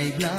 नांबायब्ला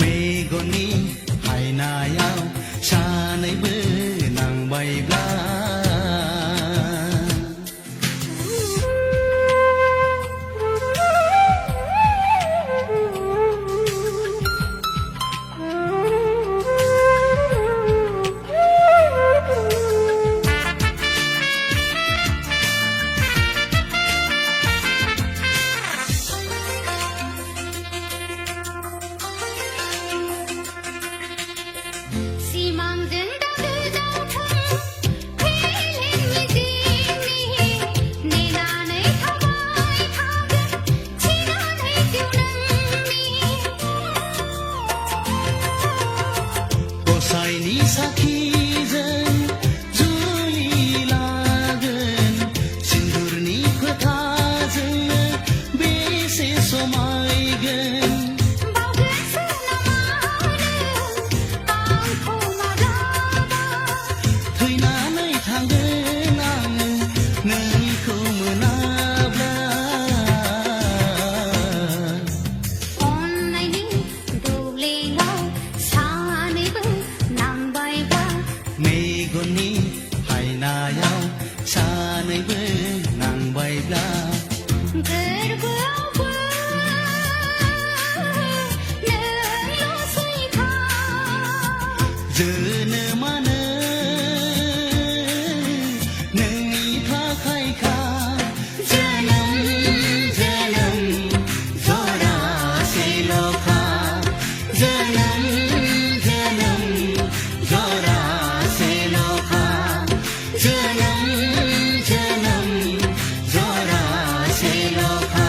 मेगननि हायनायाव सानैबो नांबायब्ला गसाइनि साखिजों जुलि लागोन सिन्दुरनि खोथाजोंनो बेसे समायगोन थैनानै थांगोन आङो नोंखौ मोनाब्ला मेगननि हायनायाव सानैबो नांबायब्ला गोरबोआवबो नोंल'सैखा जोनोमानो नोंनि थाखायखा जोनोम जोनोम जरासेल'खा जोनोम जोनोम जरासेल'खा जोनोम जोनोम जरासेल'खा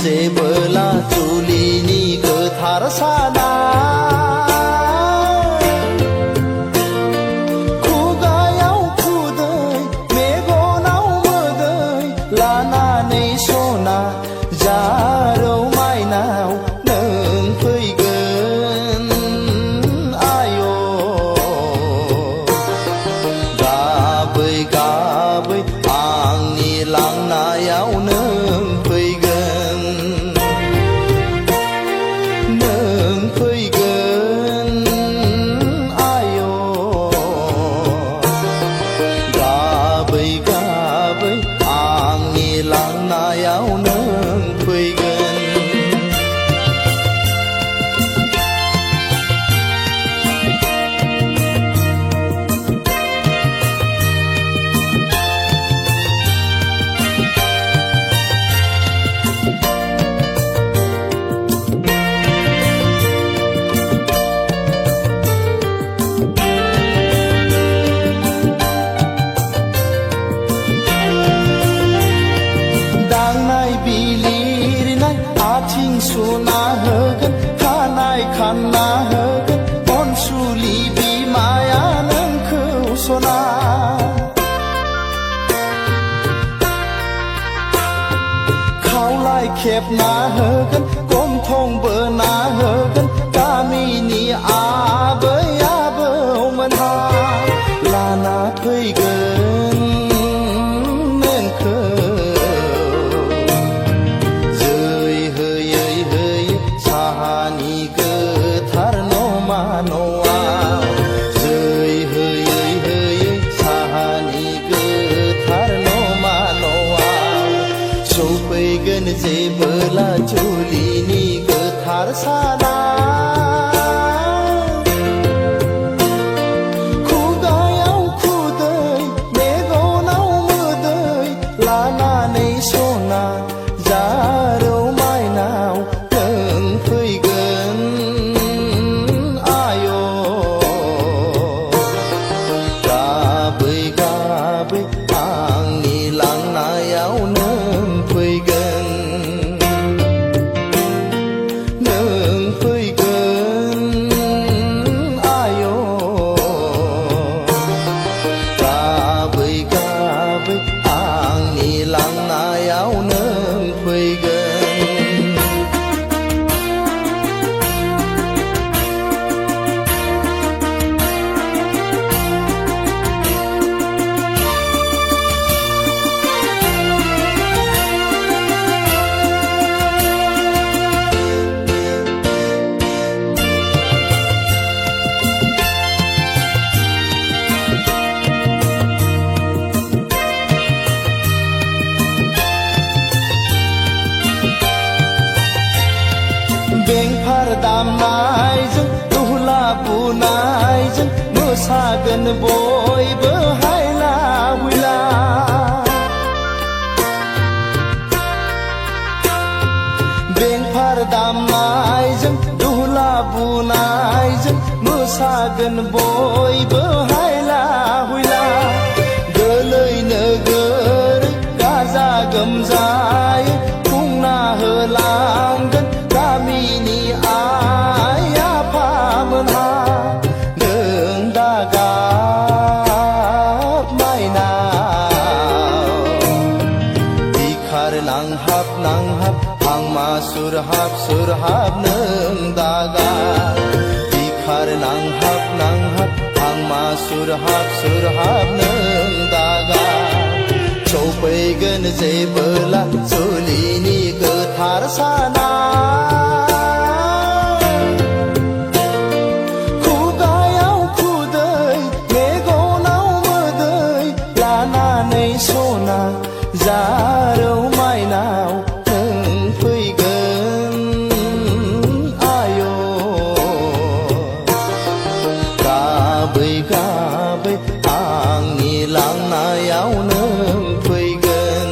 जेबोला जुलिनि गोथार साना खुगायाव खुदै मेगनाव मोदै लानानै सना जारौ माइनाव नों फैगोन आय' गाबै गाबै आंनि लांनायाव नों फैगोन आय' गाबै गाबै आंनि लांनायाव नों फैगोन दांनाय बिलिरनाय आथिं सुना होगोन खानाय खानना होगोन अनसुलि बिमाया नोंखौ सना खावलाय खेबना होगोन गन्थं बोना होगोन गामिनि आबै आबौमोनहा लाना फैगोन नोंखौ जै होयै होयै साहानि गोथार नमा न'आव जै होयै होयै साहानि गोथार नमा न'आव सौफैगोन जेबोला जुलिनि गोथार साना खुगायाव खुदै मेगनाव मोदै लानानै सना जारौ माइनाव नों फैगोन आय' गाबै गाबै आंनि लांनायाव नों फैगोन आय' गाबै गाबै आंनि लांनायाव नों फैगोन बेंफार दामनायजों दुहला बुनायजों मोसागोन बयबो हायला हुइला बेंफार दामनायजों दुहला बुनायजों मोसागोन बयबो हायला हुइला गोलैनो गोरै गाजा गोमजायै खुंना होलांगोन गामिनि आइ आफामोनहा नों दागाब माइनाव बिखार नांहाब नांहाब हांमा सुरहाब सुरहाब नों दागाब बिखार नांहाब नांहाब हांमा सुरहाब सुरहाब नों दागाब सौफैगोन जेबोला जुलिनि गोथार साना खुगायाव खुदै मेगनाव मोदै लानानै सना जारौ माइनाव नों फैगोन आय' गाबै गाबै आंनि लांनायाव नों फैगोन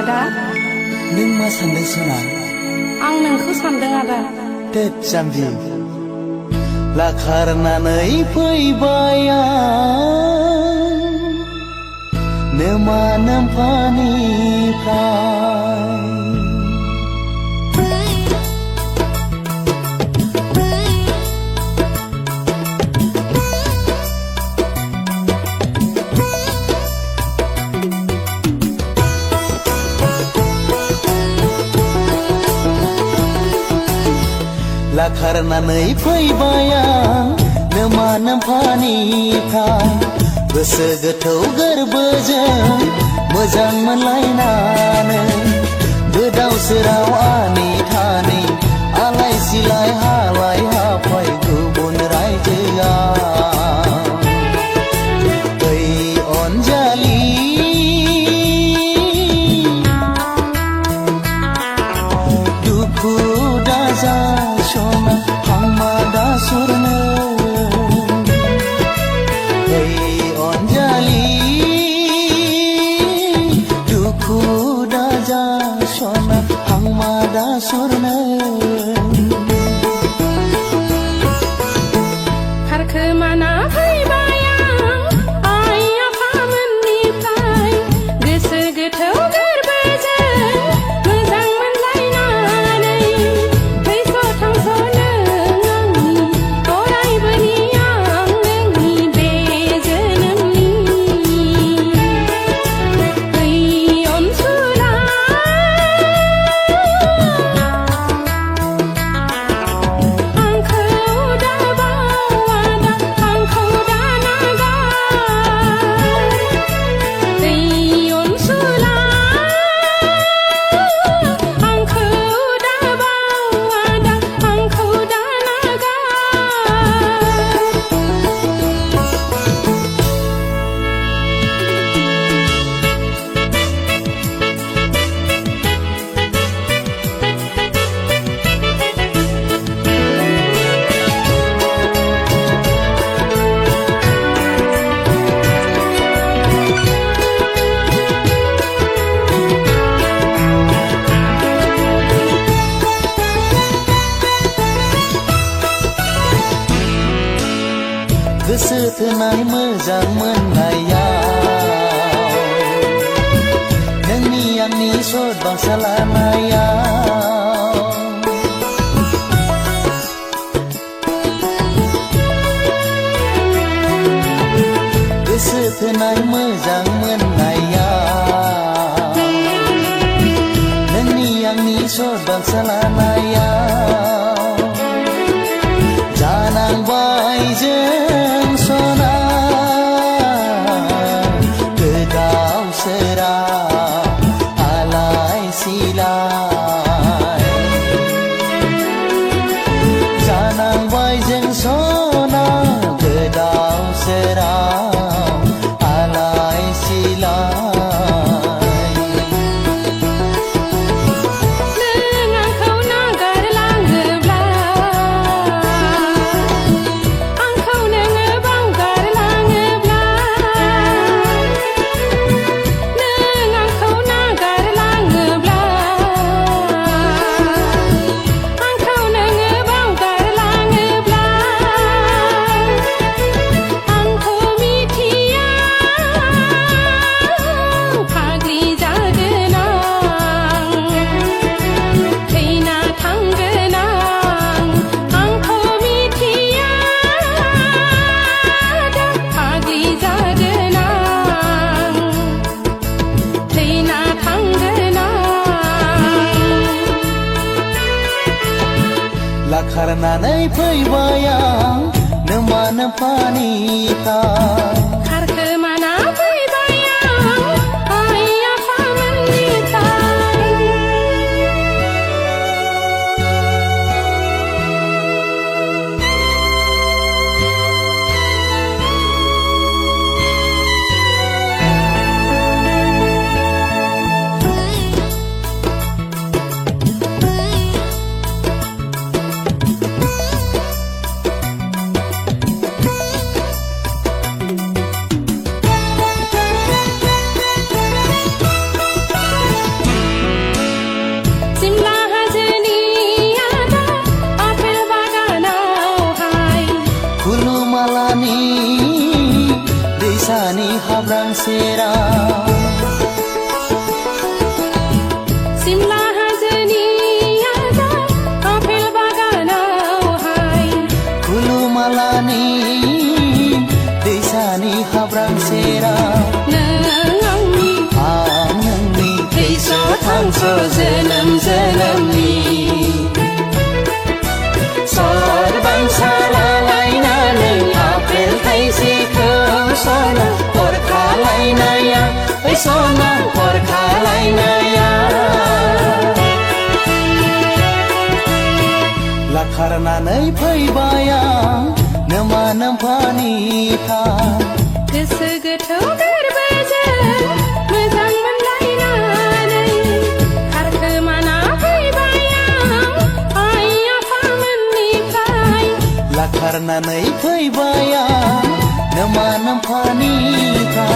आदा नों मा सानदों सना आं नोंखौ सानदों आदा देत जाम्बि लाखारनानै फैबाय आं नोमा नोम्फानिफ्राय लाखारनानै फैबाय आं नोमा नोम्फानिफ्राय गोसो गोथौ गोरबोजों मोजां मोनलायनानै गोदाव सोराव आनि थानि आलाय सिलाय हालाय हाफाय गुबुन रायजोआव ओइ अनजालि दुखु दाजा सना हांमा दा सुरनो ओइ अनजालि दुखु दाजा सना हांमा दा सुरनो खारखोमाना फैबाय आं आइ आफामोननिफ्राय गोसो गोथौ गोरबोजों मोजां मोनलायनानै थैस' थांस' नों आंनि अरायबोनि आं नोंनि बे जोनोमनि ओइ अनसुला आंखौ दाबाव आदा आंखौ दानागार ओइ अनसुला आंखौ दाबाव आदा आंखौ दानागार गोसो थोनाय मोजां मोननायाव नोंनि आंनि सद बांसा लानायाव गोसो थोनाय मोजां मोननायाव नोंनि आंनि सद बांसा लानायाव जानांबाय जों सना गोदाव सोराव आलाय सिलाय जानांबाय जों सना गोदाव सोराव आलाय सिलाय नों आंखौ नागारलाङोब्ला आंखौ नोङो बावगारलाङोब्ला नों आंखौ नागारलाङोब्ला आंखौ नोङो बावगारलाङोब्ला आंखौ मिथिया फाग्लि जागोन आं थैना थांगोन आं आंखौ मिथिया फाग्लि जागोन आं थैना थांगोन आं लाखारनानै फैबाय आं नोमा नोम्फानिफ्राय खारखोमाना फैबाय आं आइ आफामोननिफ्राय सेराव सिमला हाजोनि आजार आपेल बागानावहाय खुलुमालानि दैसानि हाब्रां सेराव नों आंनि आं नोंनि थैस' थांस' जोनोम जोनोमनि सरबांसा लालायनानै आपेल थाइसेखौ सना हरखालायनाया ओइ सना हरखालायनाया लाखारनानै फैबाय आं नोमा नोम्फानिखा गोसो गोथौ गोरबोजों मोजां मोनलायनानै खारखोमाना फैबाय आं आइ आफामोननिफ्राय लाखारनानै फैबाय आं नोमा नोम्फानिफ्राय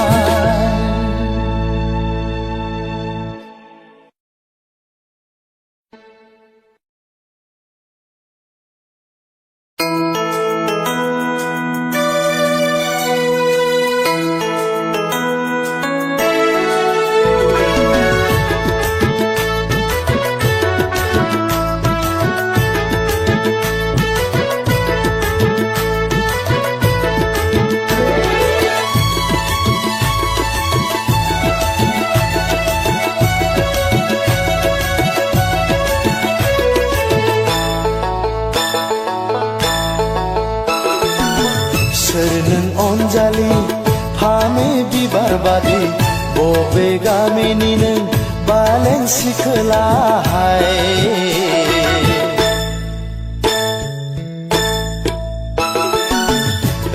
सोर नों अनजालि फामे बिबार बादि बबे गामिनि नों बालें सिखोलाहाय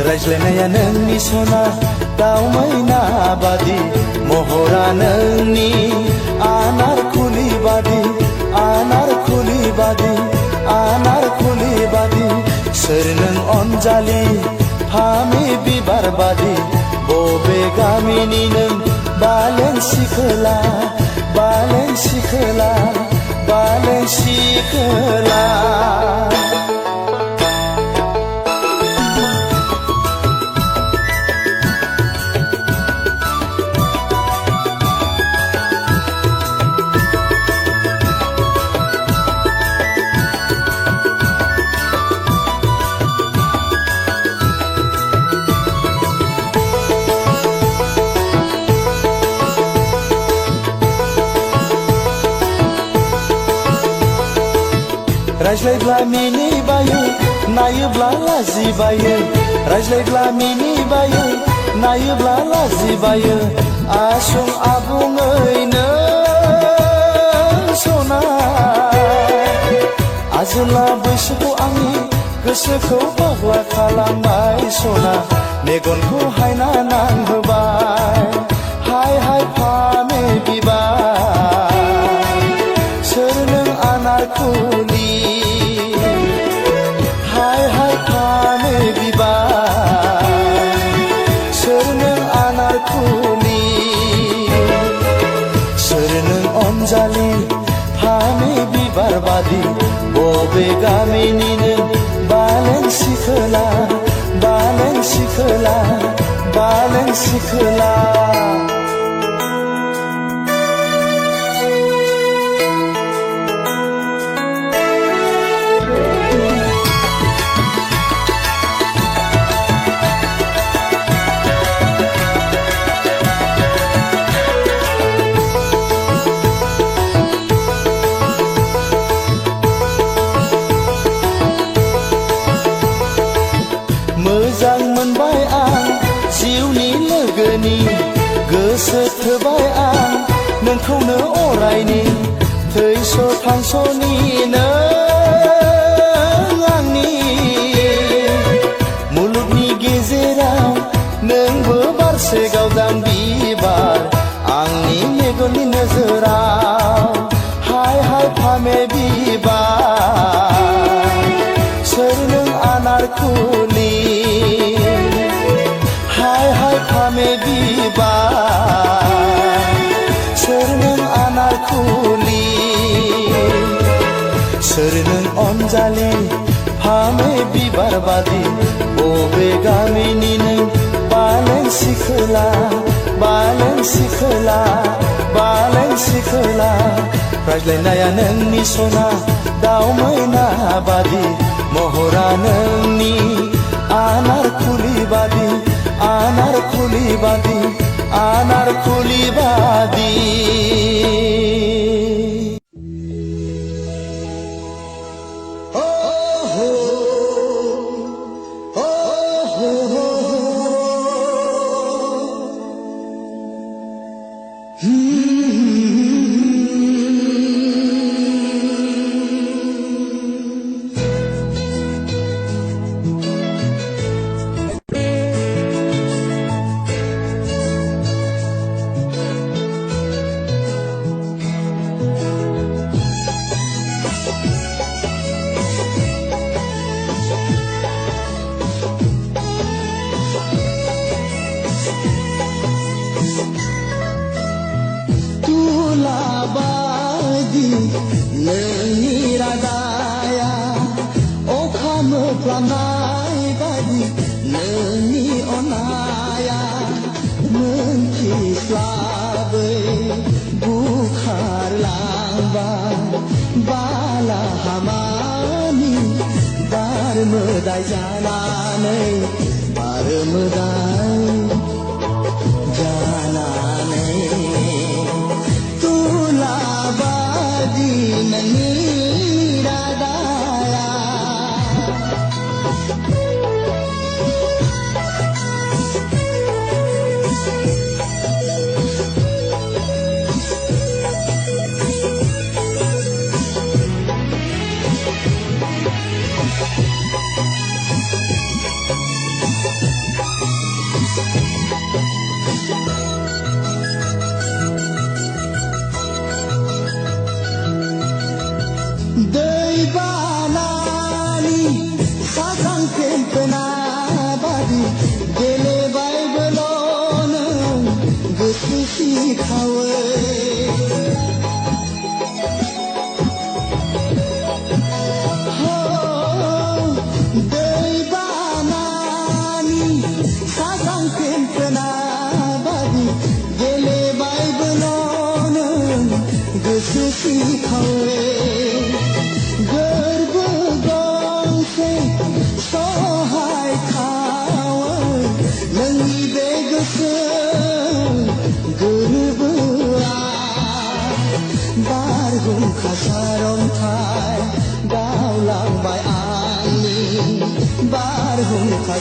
रायज्लायनाया नोंनि सना दाउ मैना बादि महरा नोंनि आनार खुलि बादि आनार खुलि बादि आनार खुलि बादि सोर नों अनजालि फामे बिबार बादि बबे गामिनि नों बालें सिखोला बालें सिखोला बालें सिखोला रायज्लायब्ला मिनिबायो नायोब्ला लाजिबायो रायज्लायब्ला मिनिबायो नायोब्ला लाजिबायो आसुं आबुङै नों सना आजोला बैसोखौ आंनि गोसोखौ फाग्ला खालामबाय सना मेगनखौ हायना नांहोबाय हाय हाय फामे बिबार सोर नों आनार खुलि हाय हाय फामे बिबार सोर नों आनार खुलि सोर नों अनजालि फामे बिबार बादि बबे गामिनि नों बालें सिखोला बालें सिखोला बालें सिखोला मोजां मोनबाय आं जिउनि लोगोनि गोसो थोबाय आं नोंखौनो अरायनि थैस' थांस'नि नों आंनि मुलुगनि गेजेराव नोंबो बारसे गावदां बिबार आंनि मेगननि नोजोराव हाय हाय फामे बिबार सोर नों आनार खुलि हाय हाय फामे बिबार सोर नों आनार खुलि सोर नों अनजालि फामे बिबार बादि बबे गामिनि नों बालें सिखोला बालें सिखोला बालें सिखोला रायज्लायनाया नोंनि सना दाउ मैना बादि महरा नोंनि आनारकुलि बादि आनारकुलि बादि आनारकुलि बादि मोदाय जानानै बार मोदाय जानानै तुलाबादि नोंनि रादाया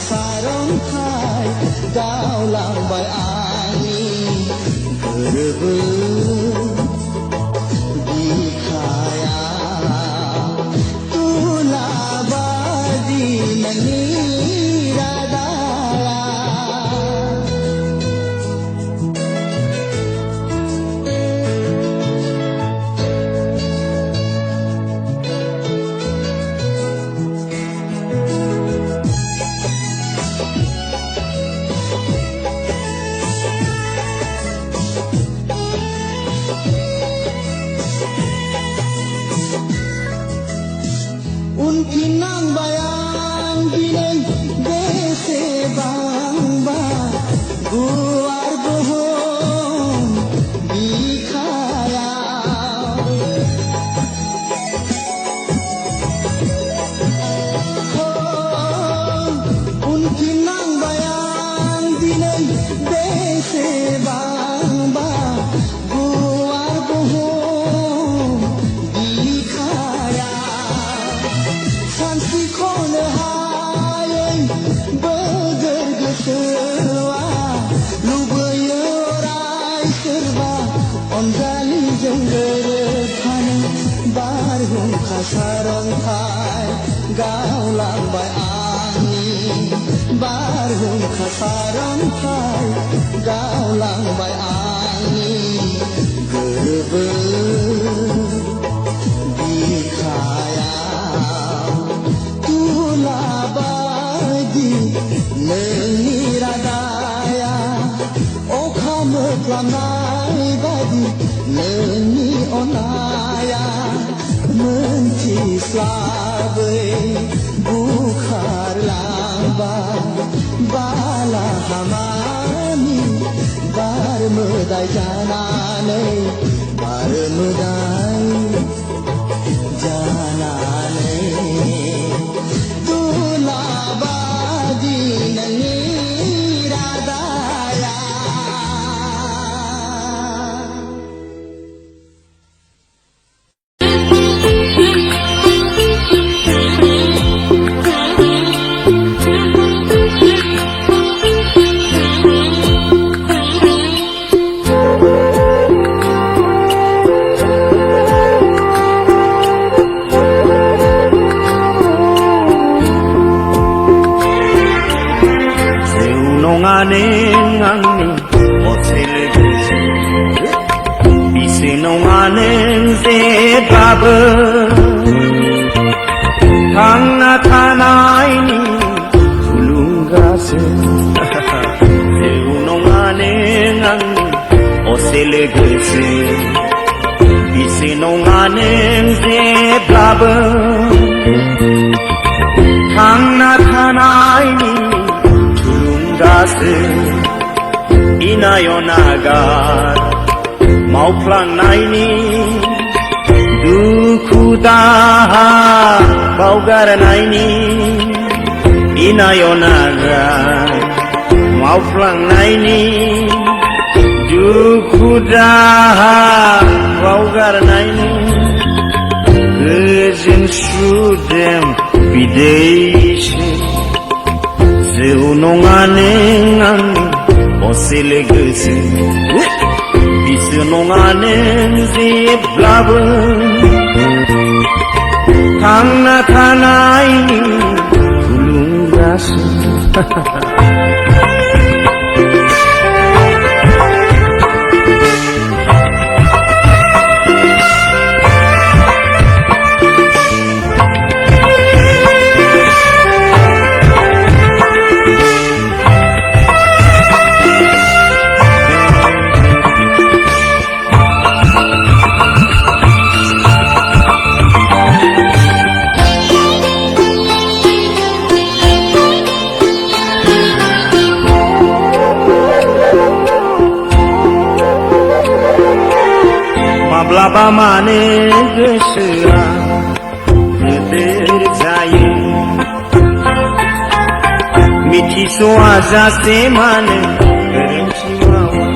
sarongkai gaulang bai angin gerbe dikaya tulabadi nani radaya Unkinang bayang bineng dese bangba guar bohong dikaya Unkinang bayang bineng dese bangba guar bohong dikaya Sansi kone hayeng bergergesewa Lubaya rai serba Ondali jenggerepan Barhum kasarong kai Gaulang bai angin Barhum kasarong kai Gaulang bai angin Gerbe dikaya tulabadi neni radaya okame planai badi neni onaya menti slabe bukhar lamba bala hama जानानै बार मोदाय जानानै दुलाबादि नोंनि रादाया nonganen angni otele gese bise nonganen se babe thangna thanaini tulungase nonganen angni otele gese bise nonganen se babe thangna thanaini inayonagar mauplang naini duku daha baugar naini inayonagar mauplang naini duku daha baugar naini gözün şudem bideşi Zeunonganen angni osele gese bisunonganen zeblabe thangna thanaini tulungase Mablaba mane göşüra Nedir zayı Mitiso azase mane Gerimsimawa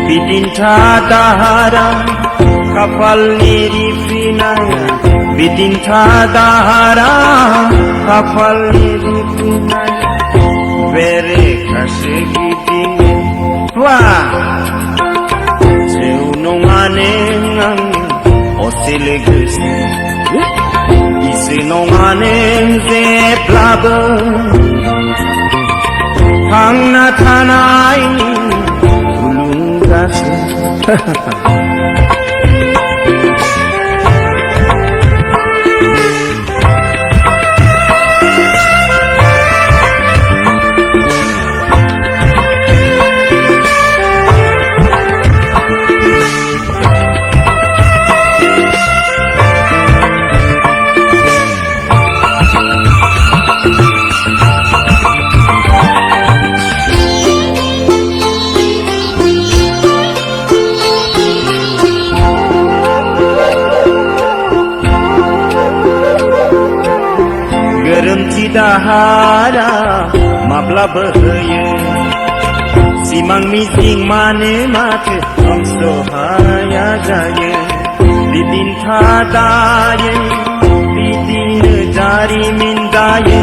Bidin tadahara Kapal niri finaya Bidin tadahara Kapal niri finaya Vere kashe gidine Wah Nonganen angni osele gese ise nonganen zeblabe thangna thanaini tulungase Dahara mabla bahaya simang mising mane mate amso haya jaya bidin thadaye bidin jari mindaye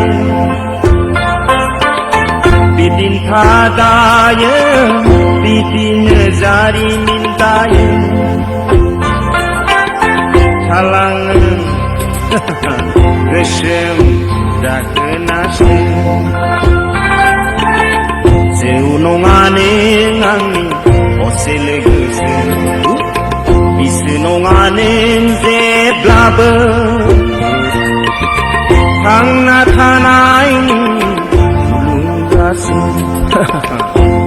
bidin thadaye bidin jari mindaye thalang reshem Daknashe Zeunonganen angni osele gese bisunonganen zeblabe thangna thanaini tulungase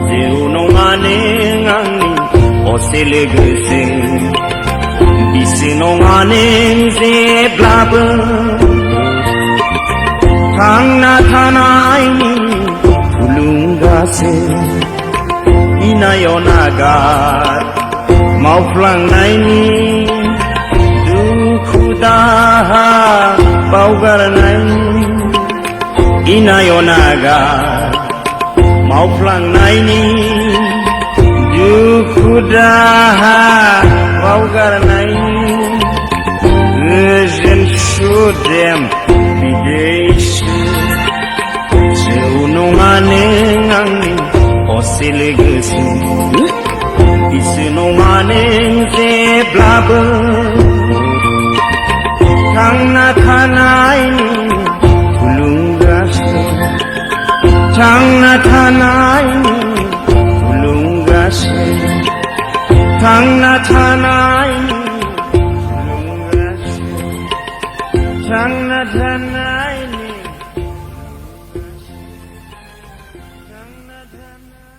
Zeunonganen angni osele gese bisunonganen zeblabe thangna thanaini tulungase इनायाव नागार मावफ्लांनायनि दुखु दाहा बावगारनायनि इनायाव नागार मावफ्लांनायनि दुखु दाहा बावगारनायनि गोजोन सुदेम बिदैसो जौ नङा नों आंनि असे लोगोसे बिसो नङा नों जेब्लाबो थांना थानायनि थुलुंगासो थांना थानायनि थुलुंगासो थांना थानायनि थुलुंगासो थांना थानायनि थांना थानायनि